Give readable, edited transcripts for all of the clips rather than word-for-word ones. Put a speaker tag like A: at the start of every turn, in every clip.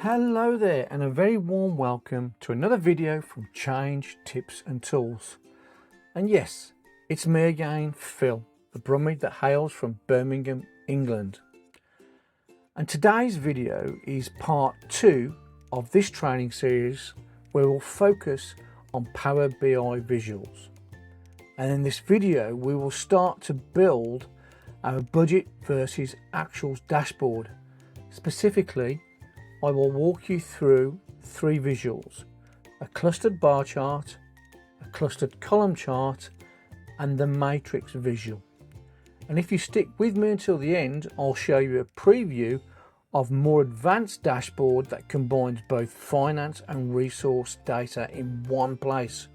A: Hello there, and a very warm welcome to another video from Change Tips and Tools. And yes, it's me again, Phil, the Brummie that hails from Birmingham, England. And today's video is part 2 of this training series where we'll focus on Power BI visuals. And in this video we will start to build our budget versus actuals dashboard. Specifically, I will walk you through 3 visuals: a clustered bar chart, a clustered column chart, and the matrix visual. And if you stick with me until the end, I'll show you a preview of more advanced dashboard that combines both finance and resource data in one place,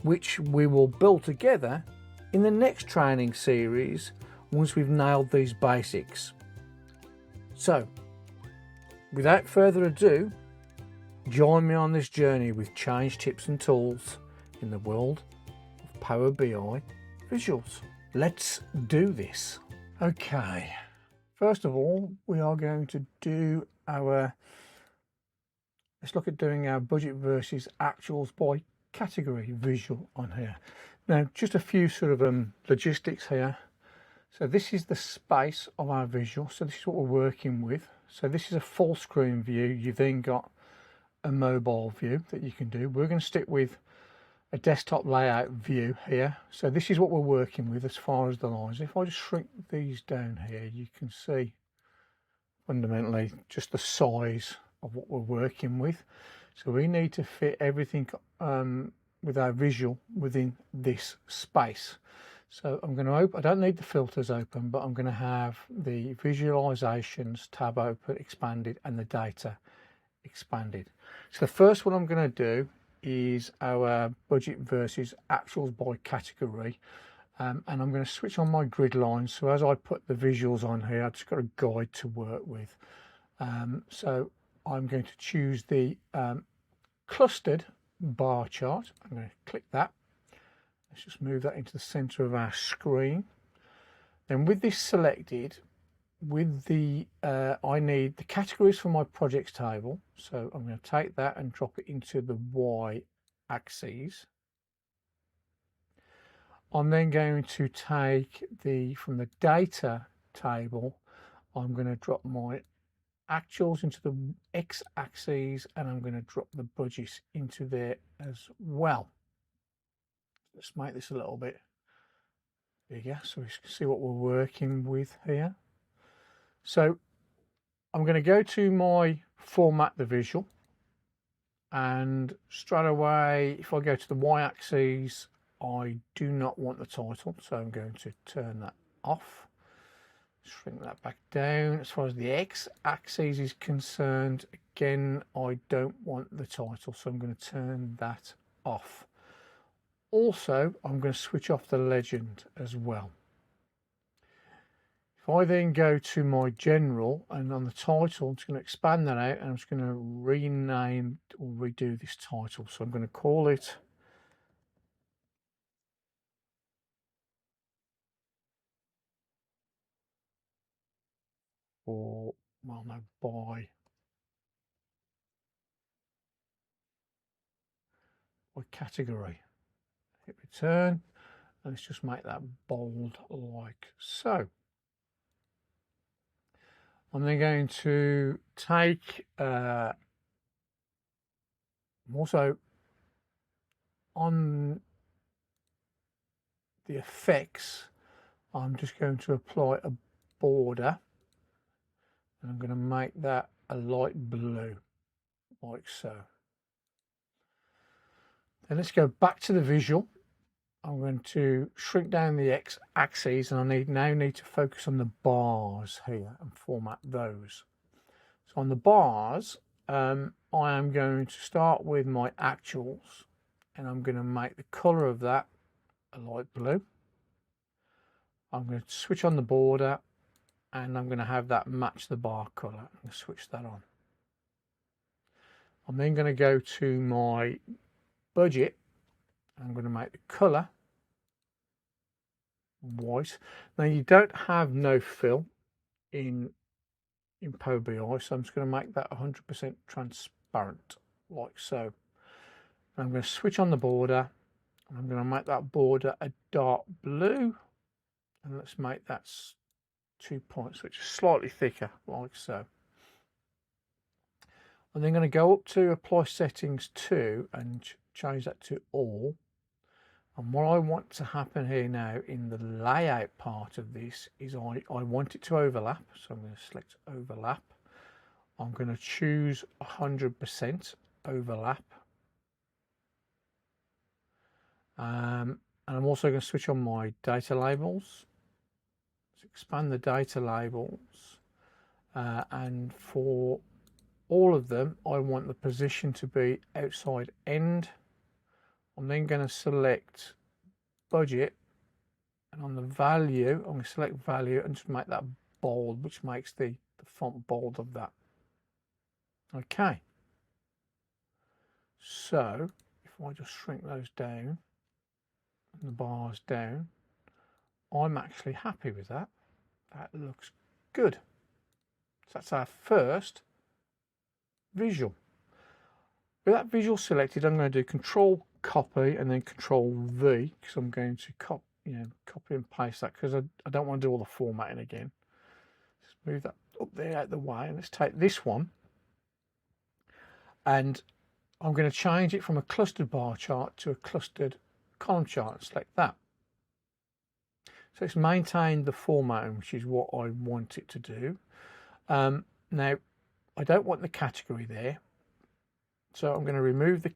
A: which we will build together in the next training series once we've nailed these basics. So, without further ado, join me on this journey with Change Tips and Tools in the world of Power BI visuals. Let's do this. Okay, first of all, we are going to do let's look at doing our budget versus actuals by category visual on here. Now, just a few sort of logistics here. So this is the space of our visual. So this is what we're working with. So this is a full screen view. You've then got a mobile view that you can do. We're going to stick with a desktop layout view here. So this is what we're working with as far as the lines. If I just shrink these down here, you can see fundamentally just the size of what we're working with. So we need to fit everything with our visual within this space. So I'm going to open, I don't need the filters open, but I'm going to have the visualizations tab open, expanded, and the data expanded. So the first one I'm going to do is our budget versus actuals by category. And I'm going to switch on my grid lines. So as I put the visuals on here, I've just got a guide to work with. So I'm going to choose the clustered bar chart. I'm going to click that. Let's just move that into the center of our screen. Then with this selected, with the I need the categories for my projects table. So I'm going to take that and drop it into the Y axis. I'm then going to take from the data table, I'm going to drop my actuals into the X axis, and I'm going to drop the budget into there as well. Let's make this a little bit bigger so we can see what we're working with here. So I'm going to go to my format the visual, and straight away, if I go to the Y-axis, I do not want the title, so I'm going to turn that off. Shrink that back down. As far as the X-axis is concerned, again, I don't want the title, so I'm going to turn that off. Also, I'm going to switch off the legend as well. If I then go to my general, and on the title, I'm just going to expand that out, and I'm just going to rename or redo this title. So I'm going to call it by category. Hit return, and let's just make that bold like so. I'm then going to take also on the effects, I'm just going to apply a border, and I'm going to make that a light blue like so. Then let's go back to the visual. I'm going to shrink down the X axis, and I now need to focus on the bars here and format those. So on the bars, I am going to start with my actuals, and I'm going to make the color of that a light blue. I'm going to switch on the border, and I'm going to have that match the bar color. I'm going to switch that on. I'm then going to go to my budget. I'm going to make the color white. Now, you don't have no fill in in Power BI, so I'm just going to make that 100% transparent, like so. I'm going to switch on the border, and I'm going to make that border a dark blue, and let's make that 2 points, which is slightly thicker, like so. I'm then going to go up to Apply Settings 2 and change that to All. And what I want to happen here now in the layout part of this is I want it to overlap. So I'm going to select Overlap. I'm going to choose 100% overlap. And I'm also going to switch on my data labels. Let's expand the data labels. And for all of them, I want the position to be outside end. I'm then going to select budget, and on the value, I'm going to select value and just make that bold, which makes the font bold of that. Okay. So if I just shrink those down and the bars down, I'm actually happy with that. That looks good. So that's our first visual. With that visual selected, I'm going to do Control Copy and then Control V, because I'm going to copy and paste that, because I don't want to do all the formatting again. Just move that up there out of the way, and let's take this one, and I'm going to change it from a clustered bar chart to a clustered column chart. Select that. So it's maintained the formatting, which is what I want it to do. Now, I don't want the category there, so I'm going to remove the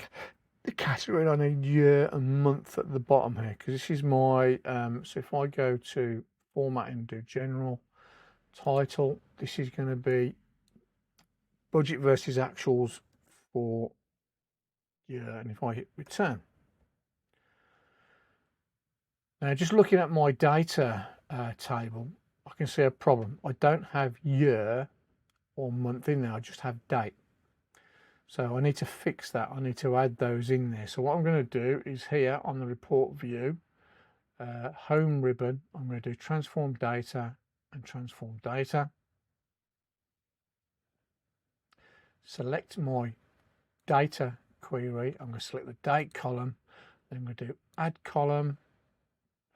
A: category, and I need year and month at the bottom here, because this is my so if I go to formatting, do general title, this is going to be budget versus actuals for year, and if I hit return, now just looking at my data table, I can see a problem. I don't have year or month in there, I just have date. So I need to fix that. I need to add those in there. So what I'm going to do is here on the report view, home ribbon, I'm going to do transform data and transform data. Select my data query. I'm going to select the date column. Then I'm going to do add column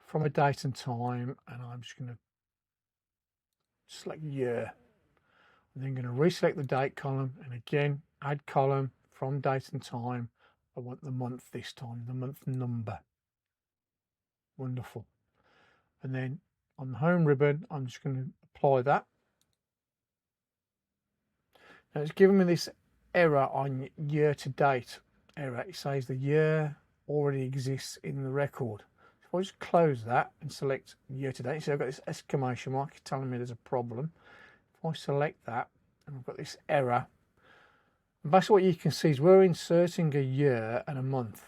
A: from a date and time, and I'm just going to select year. I'm then going to reselect the date column, and again add column from date and time. I want the month this time, the month number. Wonderful. And then on the home ribbon, I'm just going to apply that. Now it's given me this error on year to date error. It says the year already exists in the record. So if I just close that and select year to date, so I've got this exclamation mark telling me there's a problem. If I select that, and I've got this error, and basically what you can see is we're inserting a year and a month.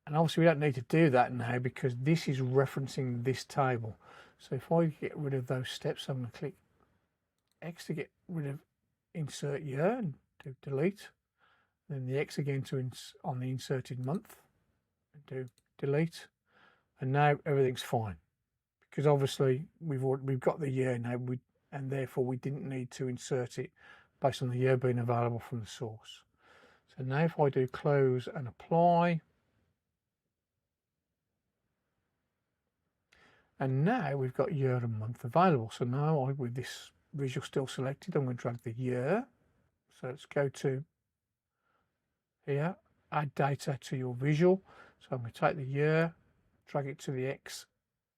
A: And obviously we don't need to do that now because this is referencing this table. So if I get rid of those steps, I'm going to click X to get rid of insert year and do delete. Then the X again to on the inserted month and do delete. And now everything's fine because obviously we've got the year now, and therefore we didn't need to insert it based on the year being available from the source. So now if I do close and apply, and now we've got year and month available. So now with this visual still selected, I'm going to drag the year. So let's go to here, add data to your visual. So I'm going to take the year, drag it to the X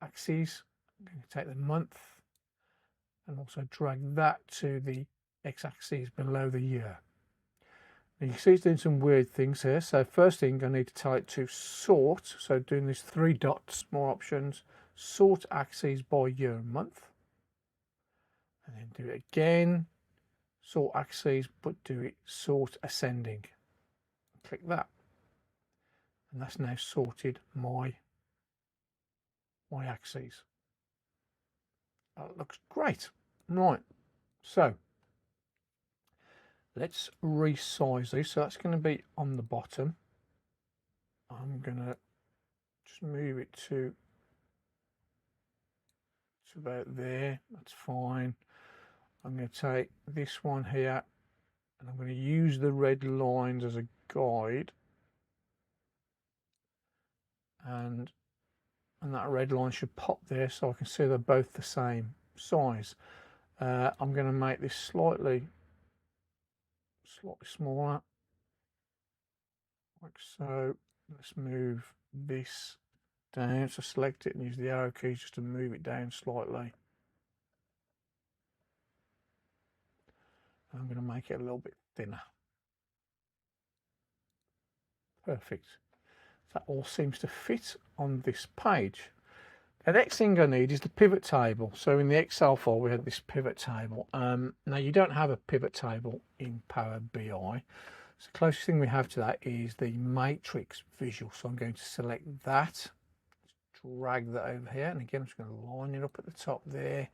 A: axis. I'm going to take the month and also drag that to the X axis below the year. And you can see it's doing some weird things here. So first thing, I need to tell it to sort. So doing these 3 dots, more options, sort axes by year and month. And then do it again, sort axes, but do it sort ascending. Click that. And that's now sorted my axes. That looks great. Right, so let's resize these. So that's going to be on the bottom. I'm going to just move it to about there. That's fine. I'm going to take this one here and I'm going to use the red lines as a guide, and that red line should pop there so I can see they're both the same size. I'm going to make this slightly smaller, like so. Let's move this down, so select it and use the arrow keys just to move it down slightly. I'm going to make it a little bit thinner. Perfect. That all seems to fit on this page. The next thing I need is the pivot table. So in the Excel file we had this pivot table. Now you don't have a pivot table in Power BI. So the closest thing we have to that is the matrix visual. So I'm going to select that, drag that over here, and again I'm just going to line it up at the top there.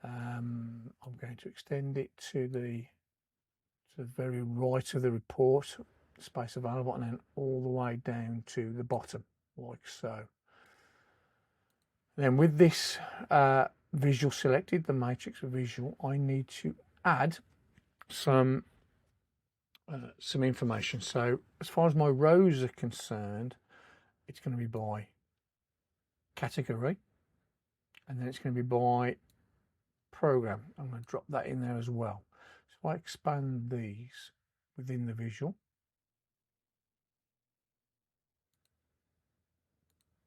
A: I'm going to extend it to the very right of the report, space available, and then all the way down to the bottom, like so. And then with this visual selected, the matrix visual, I need to add some information. So as far as my rows are concerned, it's going to be by category, and then it's going to be by program. I'm going to drop that in there as well. So I expand these within the visual.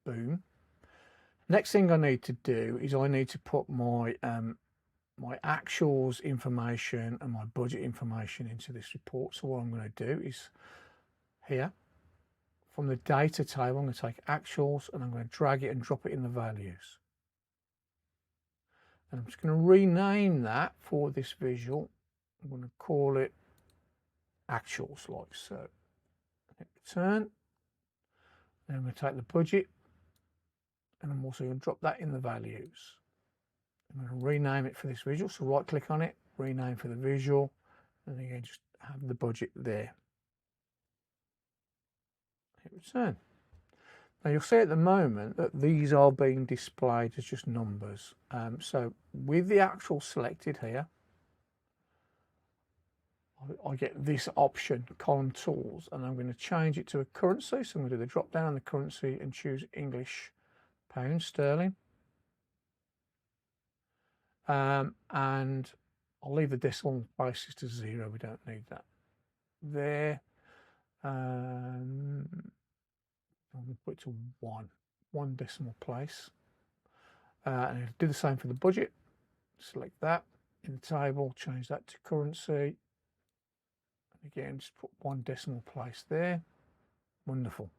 A: Boom. Next thing I need to do is I need to put my my actuals information and my budget information into this report. So what I'm going to do is here from the data table, I'm going to take actuals and I'm going to drag it and drop it in the values. And I'm just going to rename that for this visual. I'm going to call it actuals, like so. Hit return. Then I'm going to take the budget and I'm also going to drop that in the values. I'm going to rename it for this visual, so right click on it, rename for the visual, and then again just have the budget there. Hit return. Now you'll see at the moment that these are being displayed as just numbers. So with the actual selected here, I get this option, column tools, and I'm going to change it to a currency. So I'm going to do the drop down on the currency and choose English pound sterling. And I'll leave the decimal places to 0. We don't need that there. I'm going to put it to one decimal place. And I'll do the same for the budget. Select that in the table, change that to currency. And again, just put 1 decimal place there. Wonderful.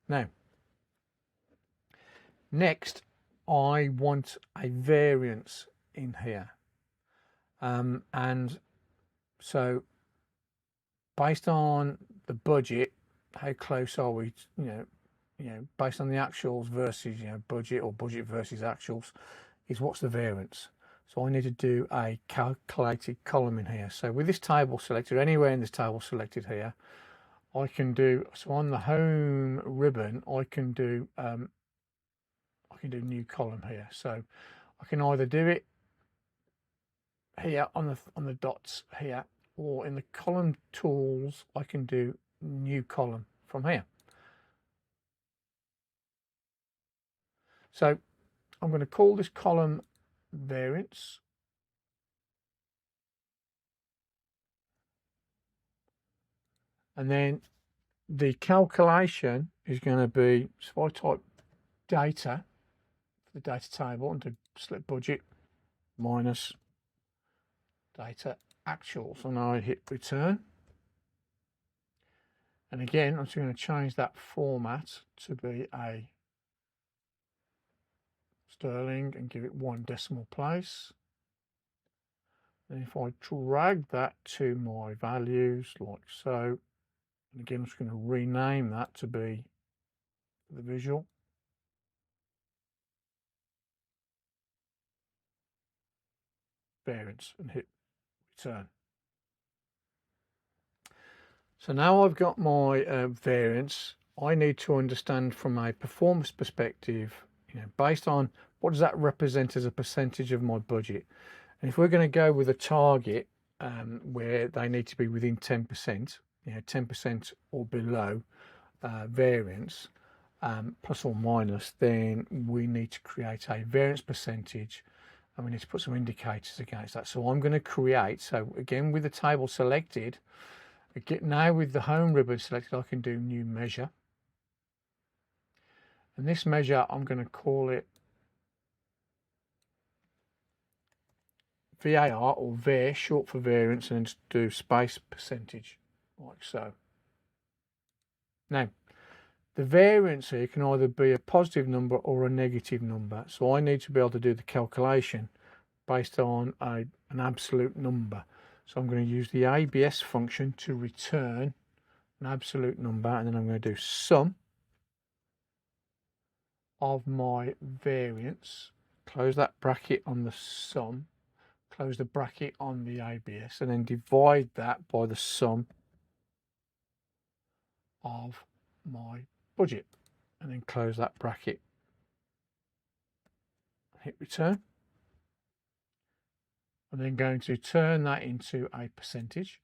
A: Now, next, I want a variance in here. And so based on the budget, how close are we, you know, based on the actuals versus, budget, or budget versus actuals, is what's the variance. So I need to do a calculated column in here. So with this table selected, anywhere in this table selected here, I can do, so on the home ribbon, I can do new column here. So I can either do it here on the dots here, or in the column tools I can do new column from here. So I'm going to call this column variance, and then the calculation is going to be, so if I type data for the data table and do select budget minus data actuals, and I hit return. And again, I'm just going to change that format to be a sterling and give it 1 decimal place. And if I drag that to my values like so, and again I'm just going to rename that to be the visual. Variance, and hit return. So now I've got my variance. I need to understand from a performance perspective, based on what does that represent as a percentage of my budget. And if we're going to go with a target where they need to be within 10%, 10% or below variance, plus or minus, then we need to create a variance percentage, and we need to put some indicators against that. So I'm going to create, so again with the table selected, now with the home ribbon selected, I can do new measure. And this measure, I'm going to call it VAR, or VAR, short for variance, and just do space percentage, like so. Now, the variance here can either be a positive number or a negative number. So I need to be able to do the calculation based on an absolute number. So I'm going to use the ABS function to return an absolute number, and then I'm going to do sum of my variance, close that bracket on the sum, close the bracket on the ABS, and then divide that by the sum of my budget, and then close that bracket, hit return. I'm then going to turn that into a percentage,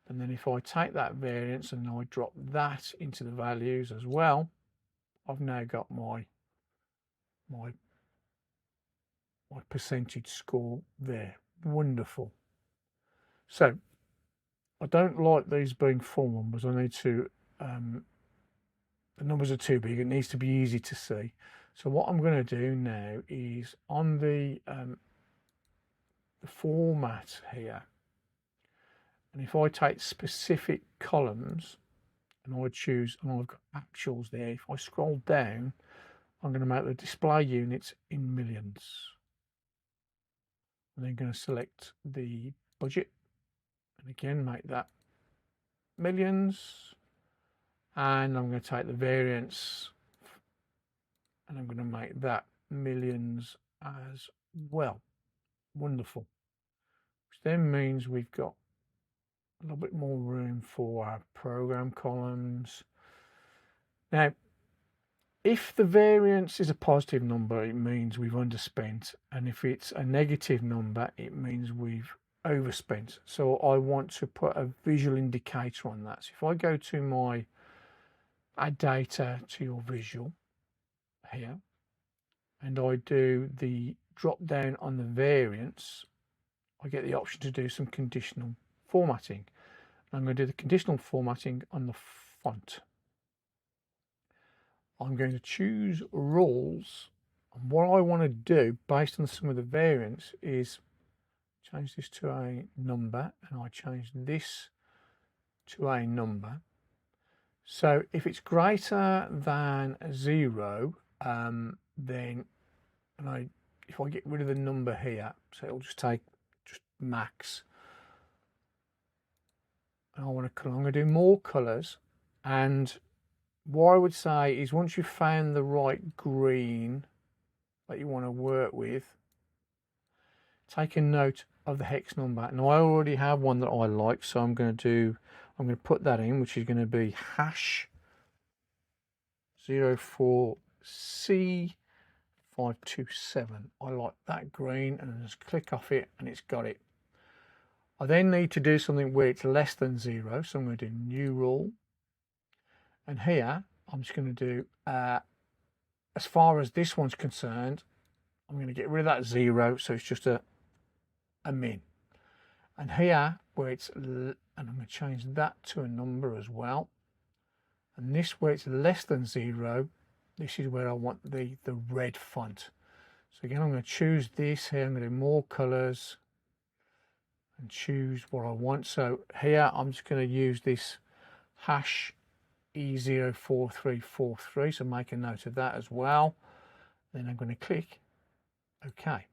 A: and then if I take that variance and I drop that into the values as well, I've now got my percentage score there. Wonderful. So I don't like these being full numbers. I need to the numbers are too big. It needs to be easy to see. So what I'm going to do now is on the format here, and if I take specific columns and I choose, and I've got actuals there, if I scroll down, I'm going to make the display units in millions. I'm then going to select the budget, and again make that millions, and I'm going to take the variance and I'm going to make that millions as well. Wonderful. Which then means we've got a little bit more room for our program columns. Now, if the variance is a positive number, it means we've underspent, and if it's a negative number, it means we've overspent. So I want to put a visual indicator on that. So if I go to my add data to your visual here, and I do the drop down on the variance, I get the option to do some conditional formatting. I'm going to do the conditional formatting on the font. I'm going to choose rules, and what I want to do based on some of the variance is change this to a number, and I change this to a number. So if it's greater than 0, then if I get rid of the number here, so it'll just take max, and I'm going to do more colors. And what I would say is, once you've found the right green that you want to work with, take a note of the hex number. Now I already have one that I like, so I'm going to put that in, which is going to be hash 04C527. I like that green, and I just click off it and it's got it. I then need to do something where it's less than 0, so I'm going to do new rule, and here I'm just going to do as far as this one's concerned, I'm going to get rid of that 0, so it's just a min. And here where it's, and I'm going to change that to a number as well, and this where it's less than 0, this is where I want the red font. So again, I'm going to choose this here, I'm going to do more colors and choose what I want. So here I'm just going to use this hash E04343, so make a note of that as well. Then I'm going to click OK.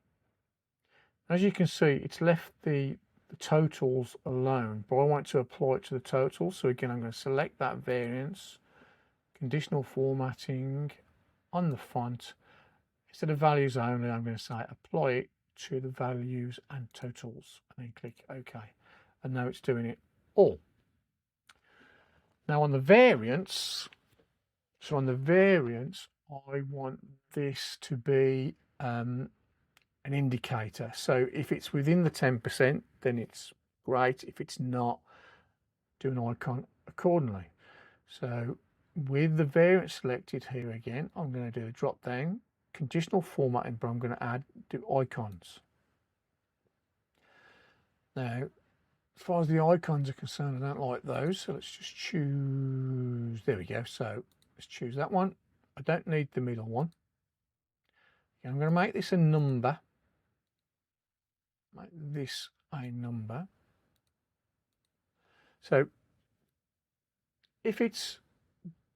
A: As you can see, it's left the totals alone, but I want to apply it to the totals. So again, I'm going to select that variance, conditional formatting on the font. Instead of values only, I'm going to say apply it to the values and totals, and then click OK. And now it's doing it all. Now on the variance, I want this to be an indicator. So if it's within the 10%, then it's great. If it's not, do an icon accordingly. So with the variant selected here again, I'm going to do a drop down, conditional formatting, but I'm going to do icons. Now, as far as the icons are concerned, I don't like those. So let's just choose, there we go. So let's choose that one. I don't need the middle one. I'm going to make this a number. Make this a number. So if it's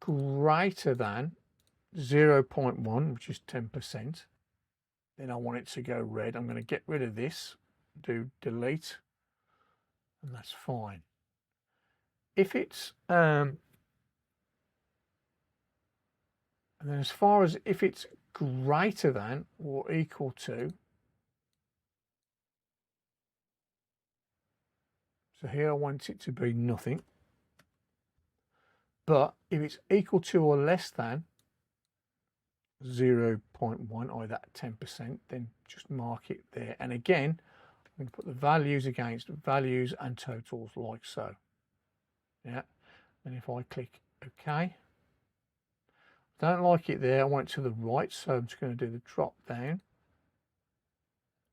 A: greater than 0.1, which is 10%, then I want it to go red. I'm going to get rid of this, do delete, and that's fine. If it's and then as far as if it's greater than or equal to, so here I want it to be nothing, but if it's equal to or less than 0.1, either 10%, then just mark it there. And again, I'm going to put the values against values and totals like so. Yeah, and if I click OK, don't like it there, I want it to the right, so I'm just going to do the drop down,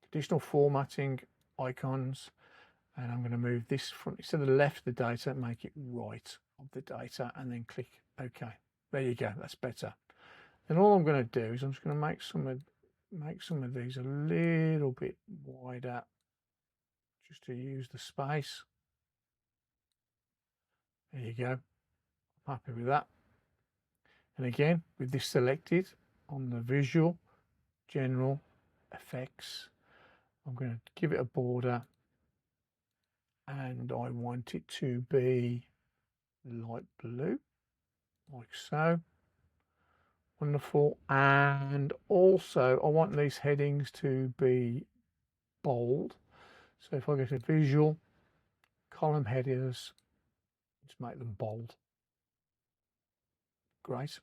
A: conditional formatting, icons, and I'm going to move this from instead of the left of the data, make it right of the data, and then click OK. There you go, that's better. Then all I'm going to do is I'm just going to make some of these a little bit wider, just to use the space. There you go. I'm happy with that. And again, with this selected on the visual, general, effects, I'm going to give it a border, and I want it to be light blue, like so. Wonderful. And also I want these headings to be bold. So if I go to visual, column headers, just make them bold. Great.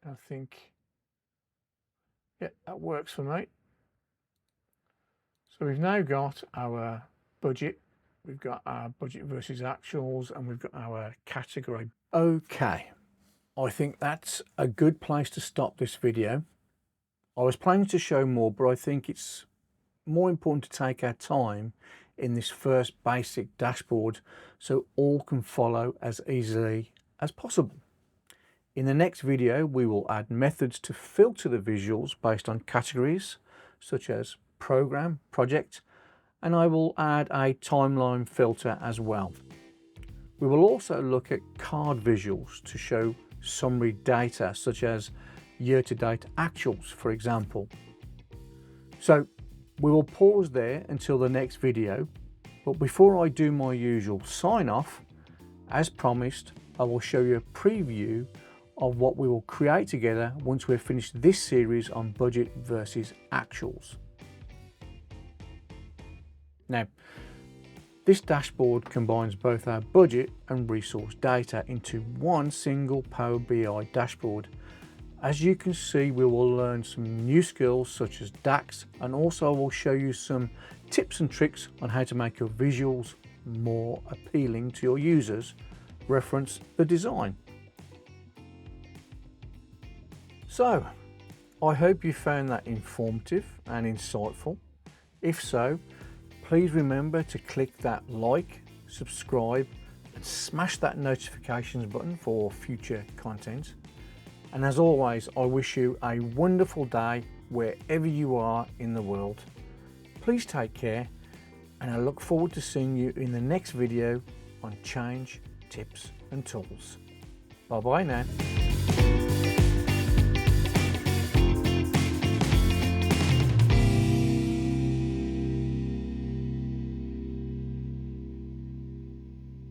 A: I think, yeah, that works for me. So we've now got our budget, we've got our budget versus actuals, and we've got our category. Okay, I think that's a good place to stop this video. I was planning to show more, but I think it's more important to take our time in this first basic dashboard so all can follow as easily as possible. In the next video, we will add methods to filter the visuals based on categories such as program, project, and I will add a timeline filter as well. We will also look at card visuals to show summary data such as year-to-date actuals, for example. So we will pause there until the next video, but before I do my usual sign off, as promised, I will show you a preview of what we will create together once we've finished this series on budget versus actuals. Now, this dashboard combines both our budget and resource data into one single Power BI dashboard. As you can see, we will learn some new skills such as DAX, and also I will show you some tips and tricks on how to make your visuals more appealing to your users. Reference the design. So, I hope you found that informative and insightful. If so, please remember to click that like, subscribe, and smash that notifications button for future content. And as always, I wish you a wonderful day wherever you are in the world. Please take care, and I look forward to seeing you in the next video on change, tips and tools. Bye bye now.